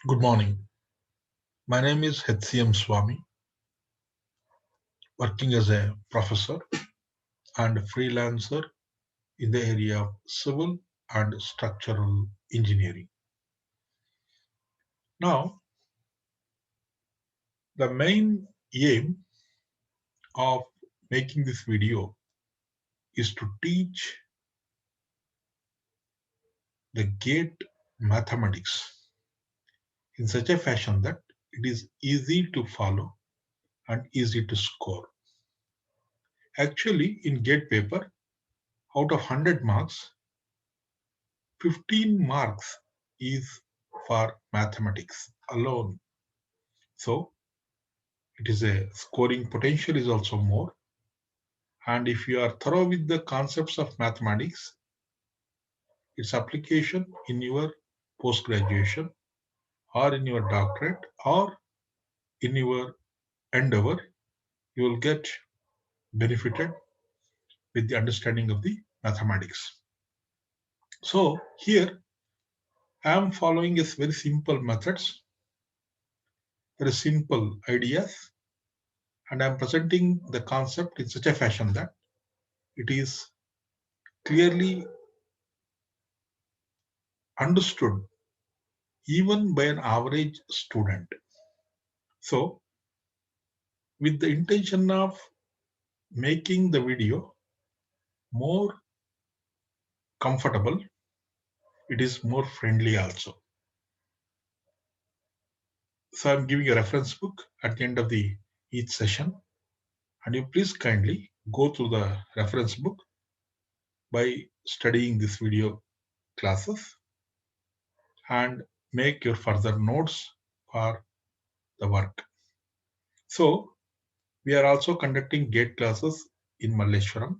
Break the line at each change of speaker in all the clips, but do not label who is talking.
Good morning. My name is HCM Swami, working as a professor and freelancer in the area of civil and structural engineering. Now, the main aim of making this video is to teach the gate mathematics in such a fashion that it is easy to follow and easy to score. Actually, in gate paper, out of 100 marks, 15 marks is for mathematics alone. So it is a scoring potential is also more. And if you are thorough with the concepts of mathematics, its application in your post graduation or in your doctorate or in your endeavor, you will get benefited with the understanding of the mathematics. So here I am following a very simple methods, very simple ideas, and I am presenting the concept in such a fashion that it is clearly understood even by an average student. So, with the intention of making the video more comfortable, it is more friendly also. So, I'm giving a reference book at the end of the each session, and you please kindly go through the reference book by studying this video classes and make your further notes for the work. So, we are also conducting GATE classes in Malleshwaram.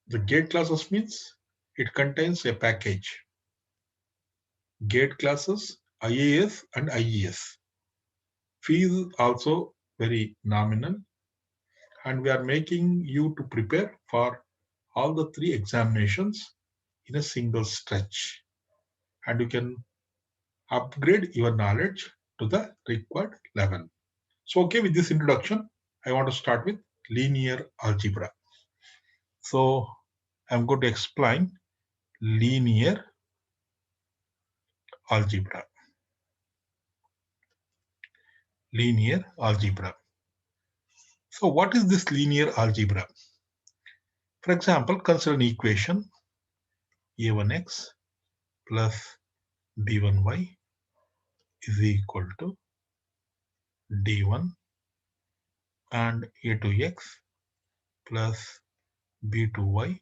The GATE classes means it contains a package. GATE classes, IAS and IES. Fees also very nominal, and we are making you to prepare for all the three examinations in a single stretch. And you can upgrade your knowledge to the required level. So, okay, with this introduction, I want to start with linear algebra. So, I'm going to explain linear algebra. Linear algebra. So, what is this linear algebra? For example, consider an equation a1x plus b1y is equal to d1 and a2x plus b2y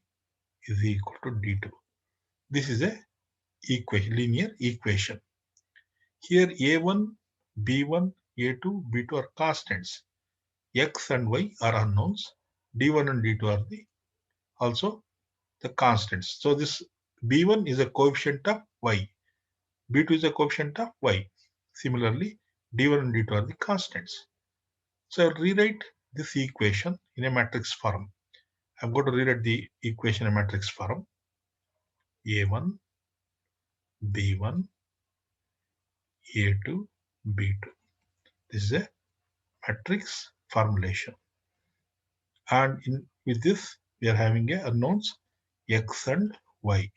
is equal to d2. This is a linear equation. Here a1, b1, a2, b2 are constants. X and y are unknowns. d1 and d2 are also the constants. So this b1 is a coefficient of y. b2 is a coefficient of y. Similarly, d1 and d2 are the constants. So I rewrite this equation in a matrix form. I'm going to rewrite the equation in a matrix form. a1, b1, a2, b2. This is a matrix formulation. And with this, we are having a unknowns x and y.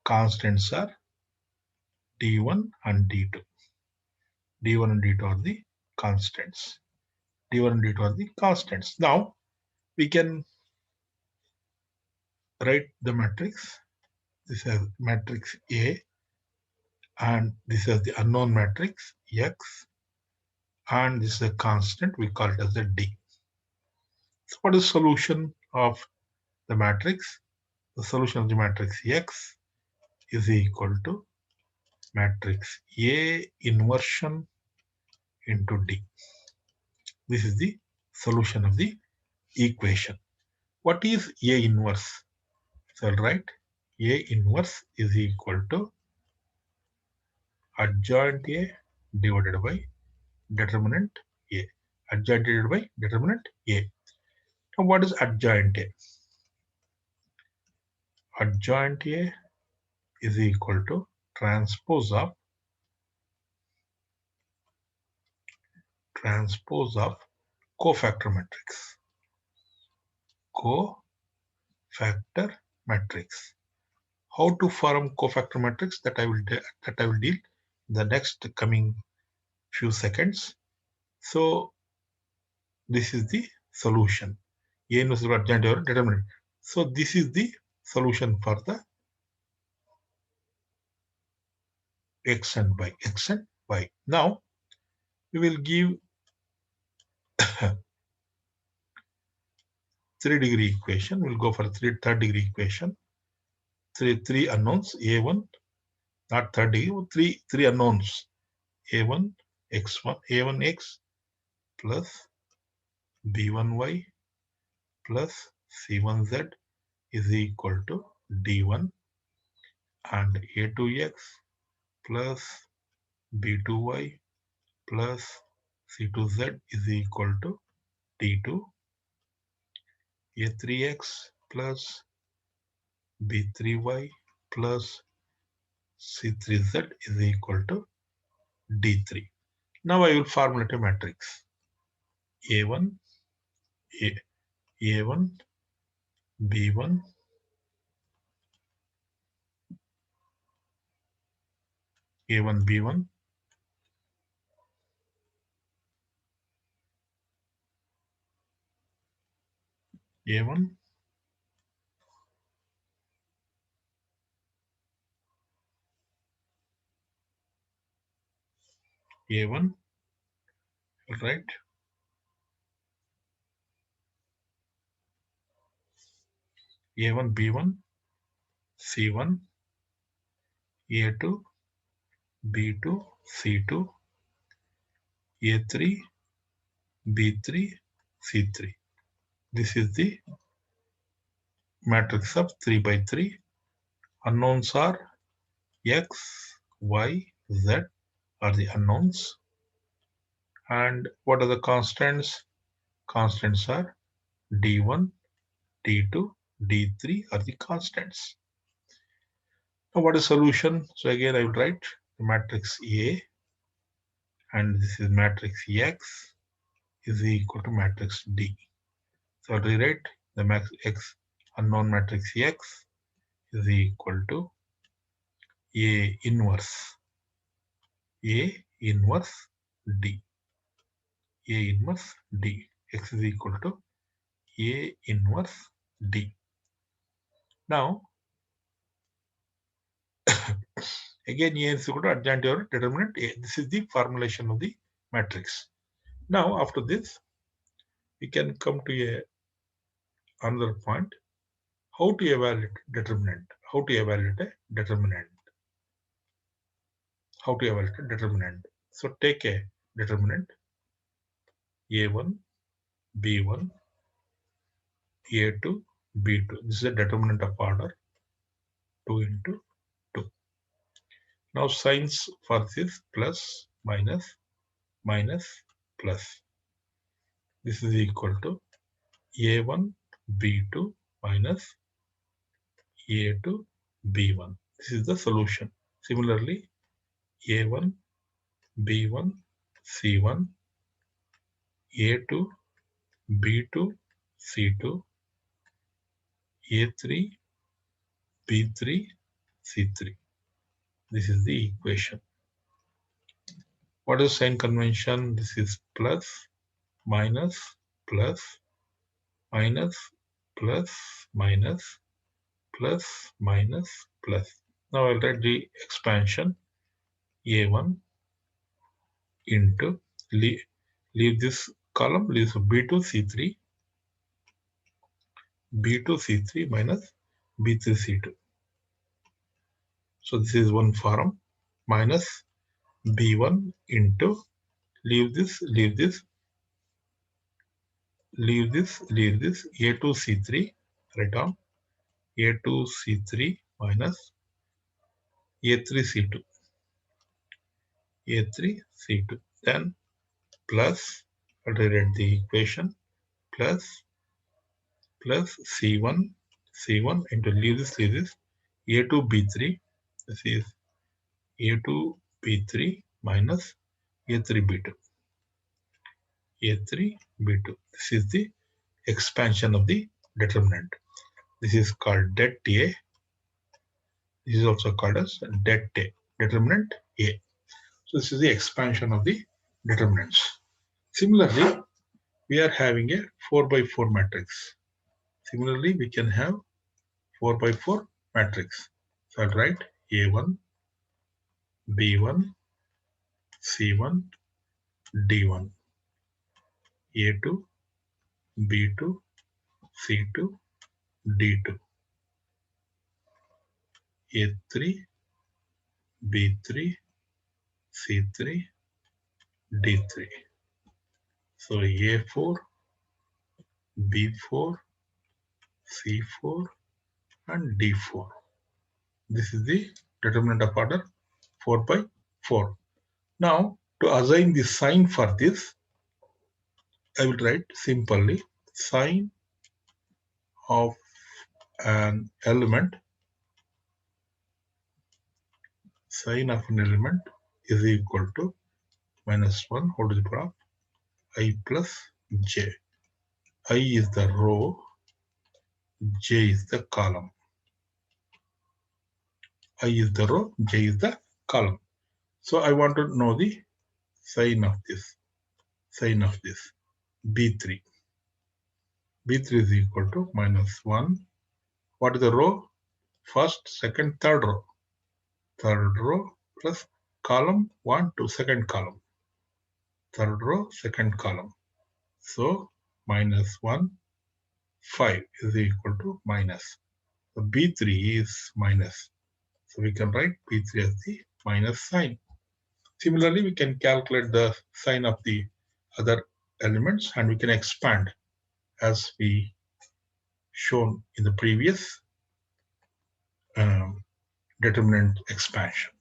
Constants are d1 and d2. d1 and d2 are the constants. d1 and d2 are the constants. Now, we can write the matrix. This is matrix A, and this is the unknown matrix X, and this is a constant. We call it as a D. So, what is the solution of the matrix? The solution of the matrix X is equal to matrix A inversion into D. This is the solution of the equation. What is A inverse? So I'll write A inverse is equal to adjoint A divided by determinant A. Adjoint divided by determinant A. Now what is adjoint A? Adjoint A is equal to transpose of cofactor matrix. Cofactor matrix. How to form cofactor matrix, that I will deal the next coming few seconds. So this is the solution. A inverse adjoint over determinant. So this is the solution for the x and y. Now we will give 3-degree equation. We'll go for third-degree equation. Three unknowns, a1, not third degree, three unknowns, a1 x1, a1x plus b1y plus c1z is equal to d1, and a2x plus b2y plus c2z is equal to d2, a3x plus b3y plus c3z is equal to d3. Now I will formulate a matrix. A1, A1, B1, A1, B1, A1, A1, right? A1, B1, C1, A2, B2, C2, A3, B3, C3. This is the matrix of 3 by 3. Unknowns are X, Y, Z are the unknowns. And what are the constants? Constants are D1, D2, D3 are the constants. Now what is solution? So again I will write the matrix A, and this is matrix X is equal to matrix D. So I'll rewrite the max X unknown matrix X is equal to A inverse D. A inverse D. X is equal to A inverse D. Now again A is equal to adjoint over determinant A. This is the formulation of the matrix. Now after this we can come to another point. How to evaluate determinant? How to evaluate a determinant? How to evaluate a determinant? So take a determinant A1, B1, A2, B2. This is a determinant of order 2 into 2. Now signs for this plus, minus, minus, plus. This is equal to A1, B2 minus A2, B1. This is the solution. Similarly, A1, B1, C1, A2, B2, C2, A3, B3, C3. This is the equation. What is sign convention? This is plus, minus, plus, minus, plus, minus, plus, minus, plus. Now I'll write the expansion A1 into, leave this column, leave B2, C3, B2, C3 minus B3, C2. So this is one form, minus B1 into, leave this, leave this, leave this, leave this, A2, C3, write down A2, C3 minus A3, C2, A3, C2. Then plus, I'll rewrite the equation, plus, plus C1, C1 into, leave this, A2, B3, This is A2 B3 minus A3 B2. A3 B2. This is the expansion of the determinant. This is called det A. This is also called as det A, determinant A. So this is the expansion of the determinants. Similarly, we are having a 4 by 4 matrix. Similarly, we can have 4 by 4 matrix. So I'll write A1, B1, C1, D1, A2, B2, C2, D2, A3, B3, C3, D3. So A4, B4, C4, and D4. This is the determinant of order 4 by 4. Now, to assign the sign for this, I will write simply sign of an element, is equal to minus 1 whole to the power of I plus j. I is the row, j is the column. I is the row, j is the column. So I want to know the sign of this. B3. B3 is equal to minus 1. What is the row? First, second, third row. Third row plus column 1 to second column. Third row, second column. So minus 1, 5 is equal to minus. So B3 is minus. So we can write B3 as the minus sign. Similarly, we can calculate the sign of the other elements and we can expand as we shown in the previous determinant expansion.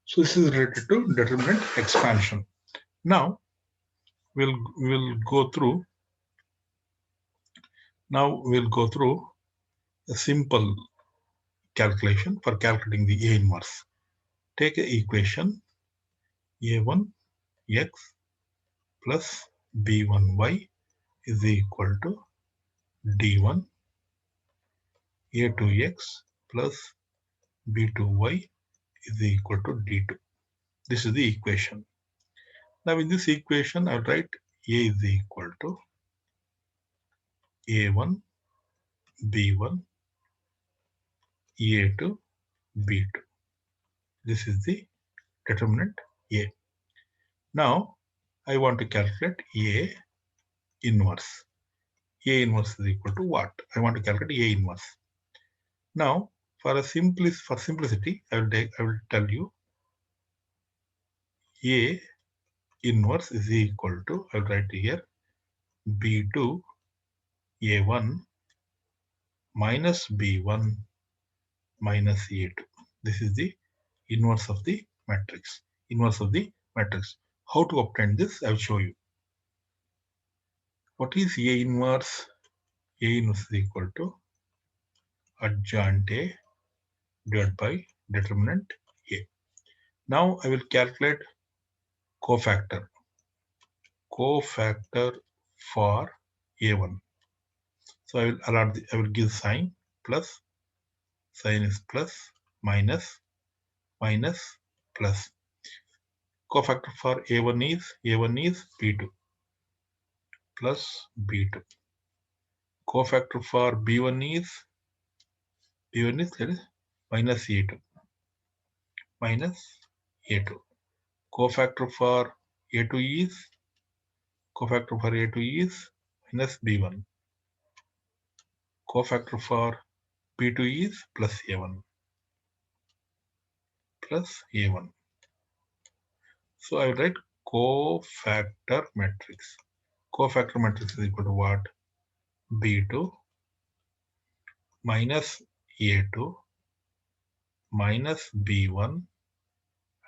So this is related to determinant expansion. Now we'll go through a simple calculation for calculating the A inverse. Take an equation A1 x plus B1 y is equal to D1, A2 x plus B2 y is equal to D2. This is the equation. Now in this equation, I'll write A is equal to A1, B1, A2, B2. This is the determinant A. Now I want to calculate A inverse. A inverse is equal to what? I want to calculate A inverse. Now for simplicity, I will tell you A inverse is equal to, I'll write here B2 A1 minus B1 minus A2. This is the inverse of the matrix. How to obtain this? I will show you. What is A inverse? A inverse is equal to adjoint A divided by determinant A. Now I will calculate cofactor for A1. So I will give sign plus, sign is plus, minus, plus. Cofactor for A1 is B2 plus B2. Cofactor for B1 is minus A2 Cofactor for A2 is minus B1. Cofactor for B2 is plus A1. So I will write cofactor matrix. Cofactor matrix is equal to what? B2 minus A2 minus B1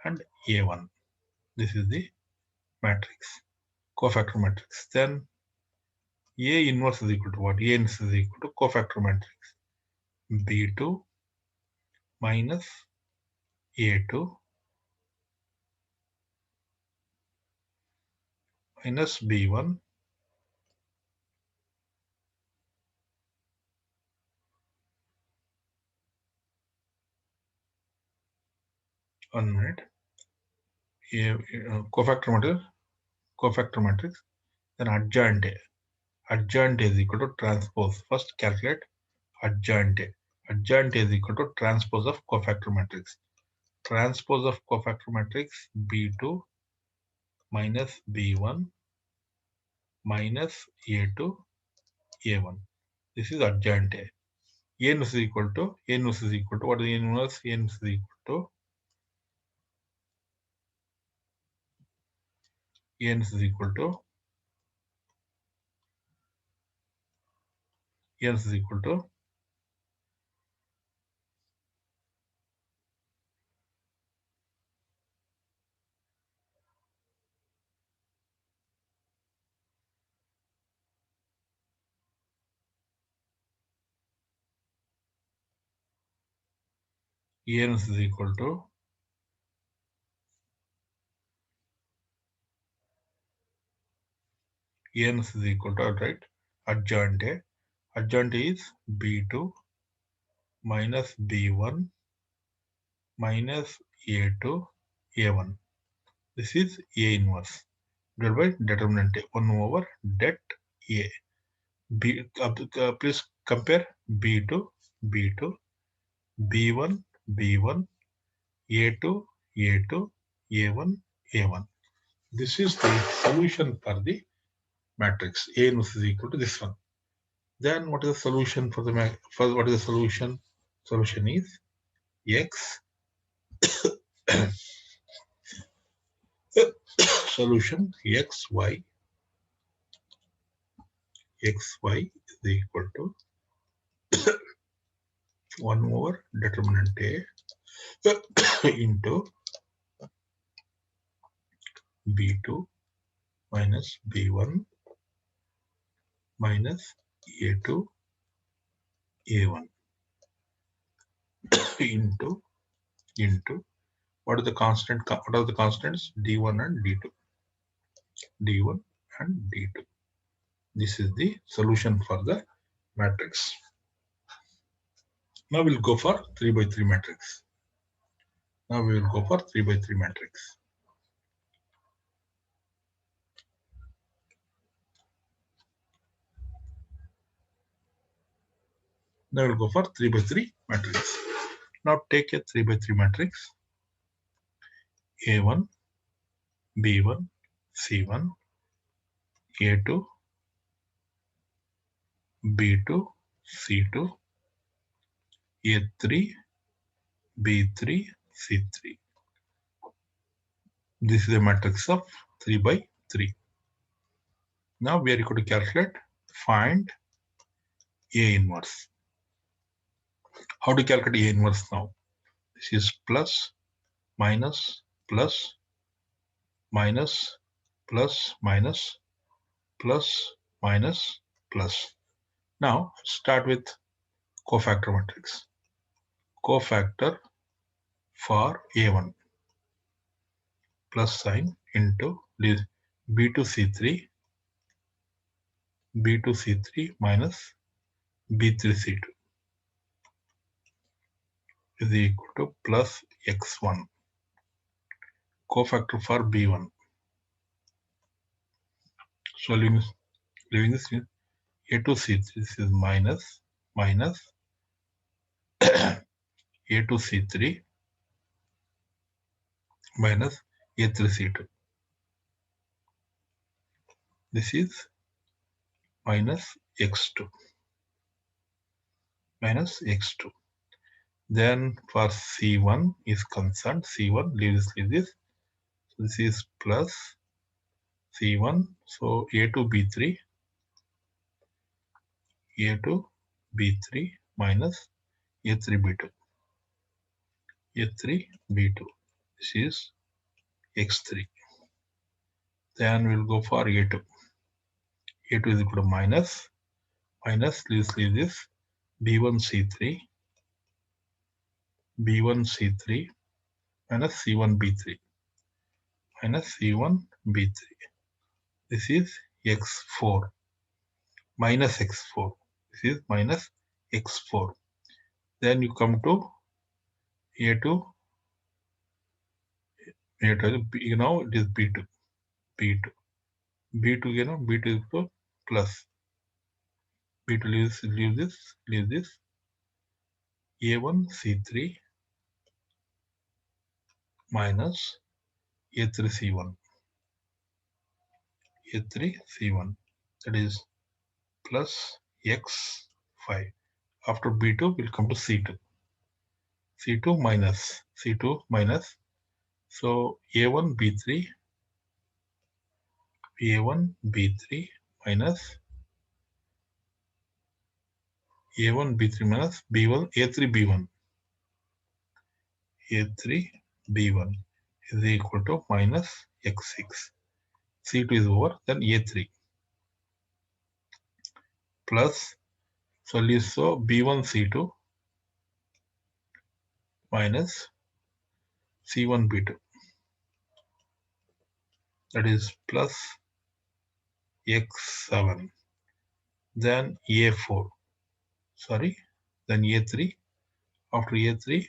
and A1. This is the matrix, cofactor matrix. Then A inverse is equal to what? A inverse is equal to cofactor matrix B2 minus A2 minus B1 1 minute. Cofactor matrix, then adjoint A. Adjoint A is equal to transpose. First calculate adjoint A. Adjoint A is equal to transpose of cofactor matrix. Transpose of cofactor matrix B2 minus B1 minus A2 A1. This is adjoint A. A inverse is equal to what is A inverse? A inverse is equal to A inverse is equal to A inverse is equal to A inverse is equal to A inverse is equal to, right, adjoint A. Adjoint A is B2 minus B1 minus A2 A1. This is A inverse divided by determinant A 1 over det A. Please compare B2 B2 B1 B1 A2 A2 A1 A1. This is the solution for the matrix. A inverse is equal to this one. Then what is the solution for the first? What is the solution? Solution is x solution xy is equal to 1 over determinant A into B2 minus B1 minus A2 A1 into what are the constants? D1 and D2. This is the solution for the matrix. Now we'll go for 3 by 3 matrix. Now we will go for 3 by 3 matrix. Now we'll go for 3 by 3 matrix. Now take a 3 by 3 matrix. A1, B1, C1, A2, B2, C2, A3, B3, C3. This is a matrix of 3 by 3. Now we are going to calculate, find A inverse. How to calculate A inverse now? This is plus, minus, plus, minus, plus, minus, plus, minus, plus. Now start with cofactor matrix. Cofactor for A1 plus sign into B2C3 minus B3C2 is equal to plus X1. Cofactor for B1. So leaving this A2C3, this is minus A2C3 minus A3C2. This is minus X2. Then for C1 is concerned, C1 leaves this. So this is plus C1. So A2B3 minus A3B2. This is X3. Then we'll go for A2. A2 is equal to minus leaves this B1C3 minus C1 B3 minus C1 B3. This is x4 minus x4. This is minus x4. Then you come to A2. A2 you know it is B2. B2. B2 you know B2 is equal to plus. B2 leave this. A1 C3 minus A3 C1. A3 C1. That is plus x5. After B2 will come to C2. C2 minus C2 minus. So A1 B3 A1 B3 minus A1 B3 minus B1 A3 B1 A3 B1 is equal to minus x6. C2 is over, then A3 plus, so B1 C2 minus C1 B2, that is plus x7, then A4, sorry, then A3, after A3,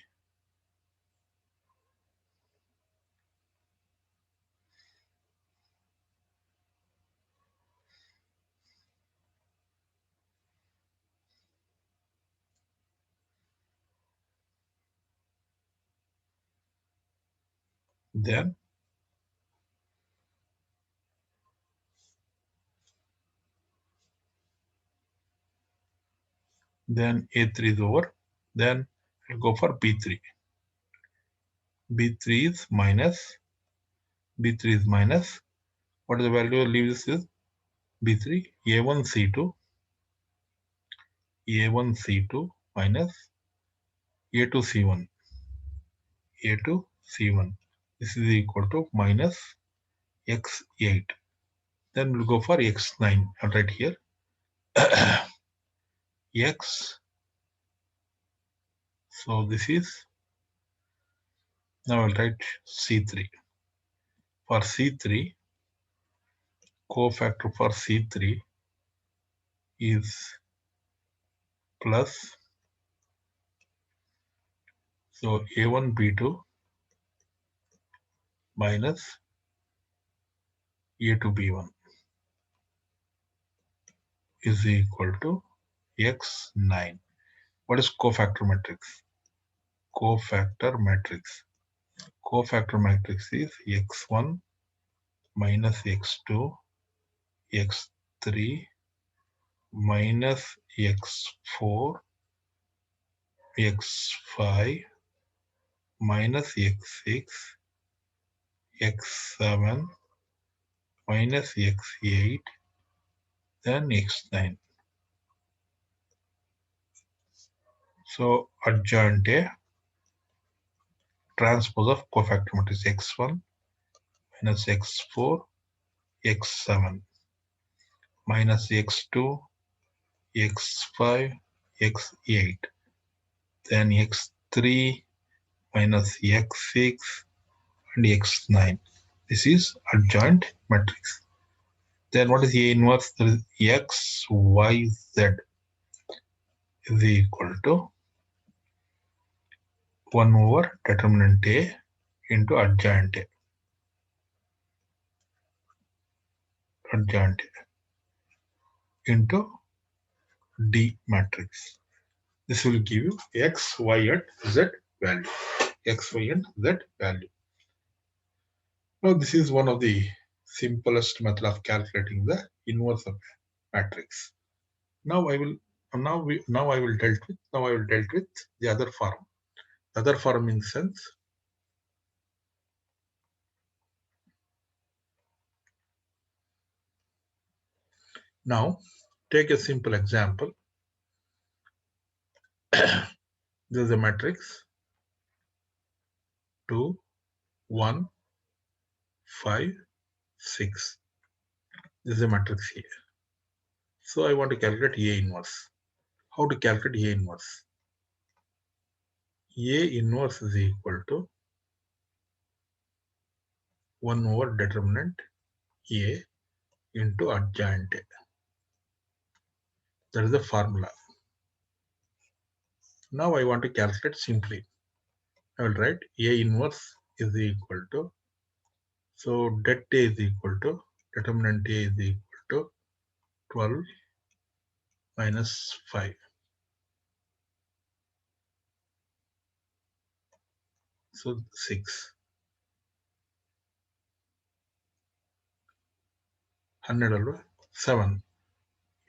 then A3 is over, then I'll go for B3. B3 is minus, B3 is minus, what is the value of leaves is B3, A1 C2, A1 C2 minus A2 C1, A2 C1. This is equal to minus x8. Then we'll go for x9. I'll write here x. So this is, now I'll write C3. For C3, cofactor for C3 is plus, so A1 B2 minus A2 B1 is equal to x9. What is cofactor matrix? Cofactor matrix. Cofactor matrix is x1 minus x2, x3 minus x4, x5 minus x6, x7 minus x8, then x9. So adjoint A transpose of cofactor matrix x1 minus x4, x7 minus x2, x5, x8, then x3 minus x6 and x9. This is adjoint matrix. Then what is A inverse? There is x, y, z is equal to 1 over determinant A into adjoint A. Adjoint A into D matrix. This will give you x, y, and z value. X, y, and z value. Now this is one of the simplest method of calculating the inverse of a matrix. Now I will dealt with the other form. The other form in sense, now take a simple example. This is a matrix 2, 1, 5, 6. This is a matrix here. So I want to calculate A inverse. How to calculate A inverse? A inverse is equal to 1 over determinant A into adjoint A. That is the formula. Now I want to calculate simply. I will write A inverse is equal to, so det A is equal to, determinant A is equal to 12 minus 5. So 6. 100 ಅಲ್ವಾ 7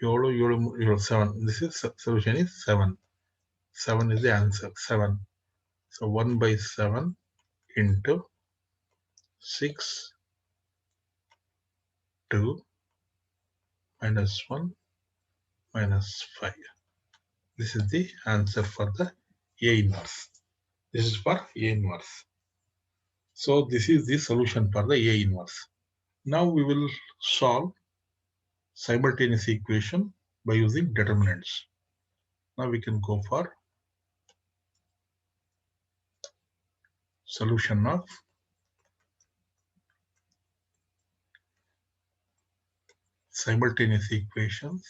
7 7 7. This is solution is 7. 7 is the answer. 7. So 1 by 7 into 6 2 minus 1 minus 5. This is the answer for the A inverse. This is for A inverse. So this is the solution for the A inverse. Now we will solve simultaneous equation by using determinants. Now we can go for solution of simultaneous equations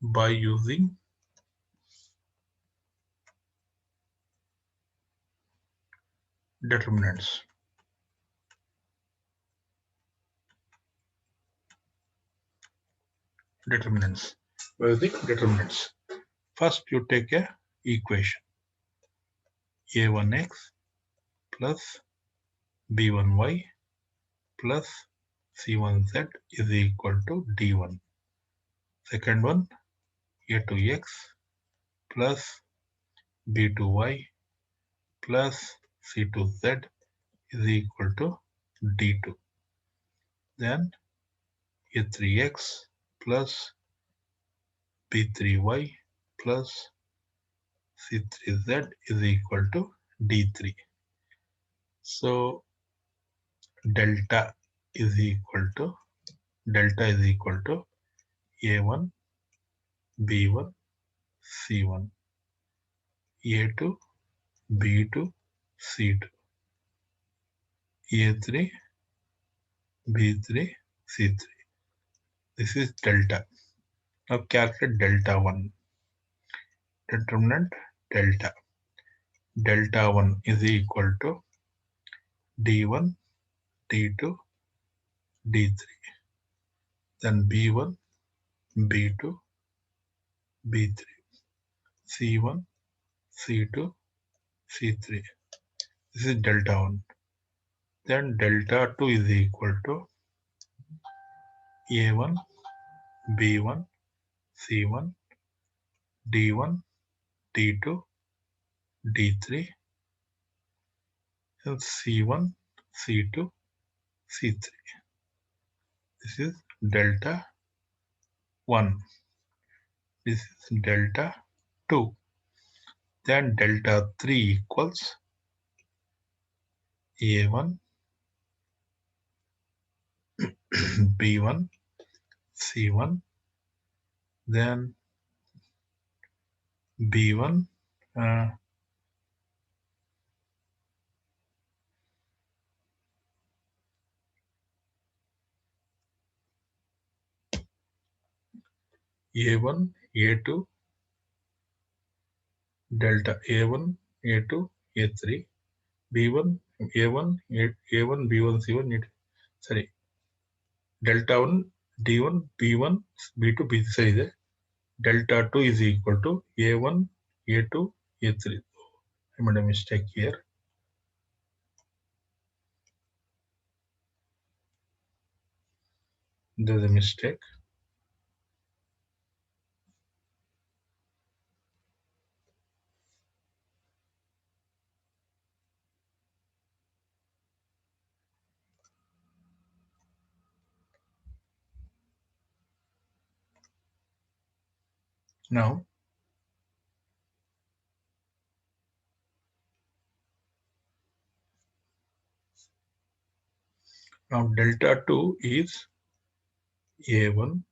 by using determinants. Determinants. By using determinants. First you take a equation. A1x plus B1y plus C1z is equal to D1. Second one, A2x plus B2y plus C2z is equal to D2. Then A3x plus B3y plus C3z is equal to D3. So delta is equal to A1 B1 C1 A2 B2 C2 A3 B3 C3. This is delta. Now calculate delta 1. Determinant delta. Delta 1 is equal to D1 D2 D3. Then B1 B2 B3 C1 C2 C3. This is delta 1. Then delta 2 is equal to A1 B1 C1 D1 D2 D3 and C1 C2 C3. This is delta 1. This is delta 2. Then delta 3 equals A1 B1 C1 then B1 A1 A2 delta A1 A2 A3 B1 A1 A1 B1 C1 sorry delta 1 D1 B1 B2 B3 ಇದೆ. Delta 2 is equal to A1 A2 A3. I made a mistake here. There's a mistake. Now delta 2 is A1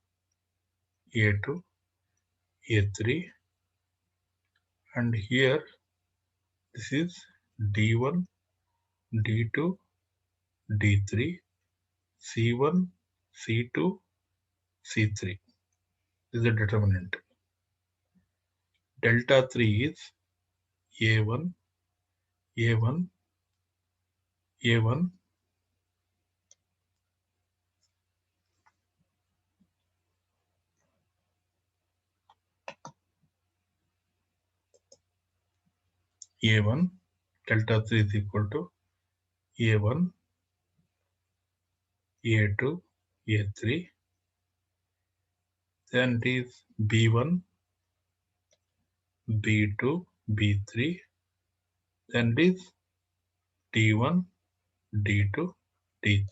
A2, A3, and here this is D1, D2, D3, C1, C2, C3. This is the determinant. Delta 3 is A1, A1, A1, A1. Delta 3 is equal to A1, A2, A3. Then it is B1, B2, B3. Then it is D1, D2, D3.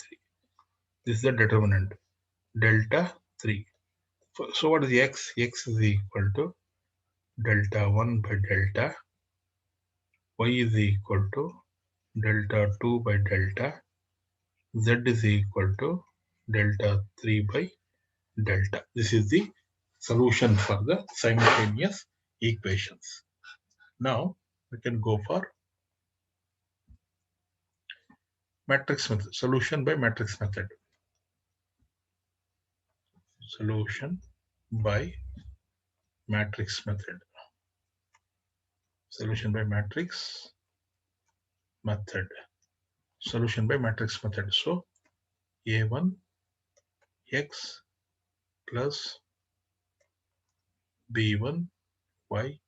This is the determinant. Delta 3. So what is X? X is equal to delta 1 by delta. Y is equal to delta 2 by delta. Z is equal to delta 3 by delta. This is the solution for the simultaneous equations. Now we can go for matrix method. Solution by matrix method. Solution by matrix method. Solution by matrix method. Solution by matrix method. So A1 X plus B1 Y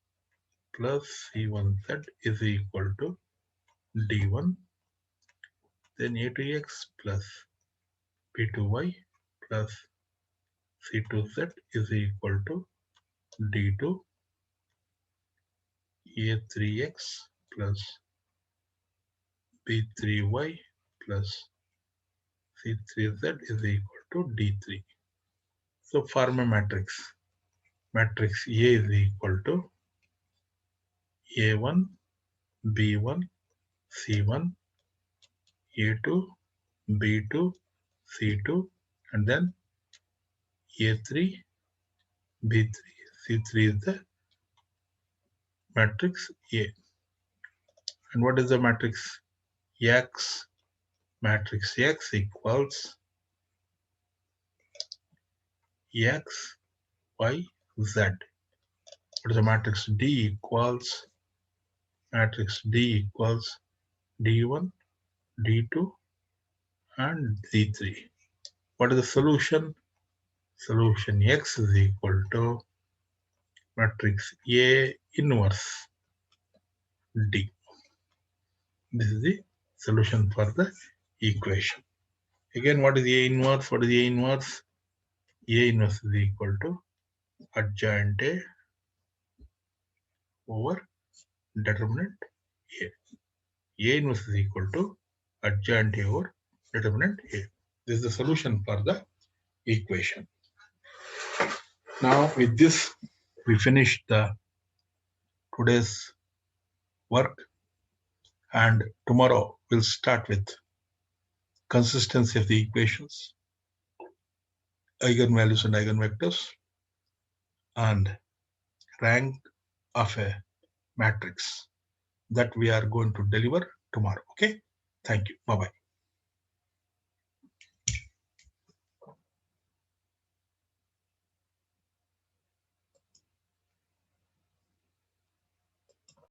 plus C1Z is equal to D1. Then A2X plus B2Y plus C2Z is equal to D2. A3X plus B3Y plus C3Z is equal to D3. So form a matrix. Matrix A is equal to A1, B1, C1, A2, B2, C2, and then A3, B3, C3 is the matrix A. And what is the matrix? X. Matrix X equals X, Y, Z. What is the matrix? D equals matrix D equals D1, D2, and D3. What is the solution? Solution X is equal to matrix A inverse D. This is the solution for the equation. Again, what is A inverse? What is A inverse? A inverse is equal to adjoint A over determinant A. A inverse is equal to adjoint A over determinant A. This is the solution for the equation. Now with this, we finish the today's work, and tomorrow we'll start with consistency of the equations, eigenvalues and eigenvectors, and rank of a matrix that we are going to deliver tomorrow. Okay, thank you. Bye bye.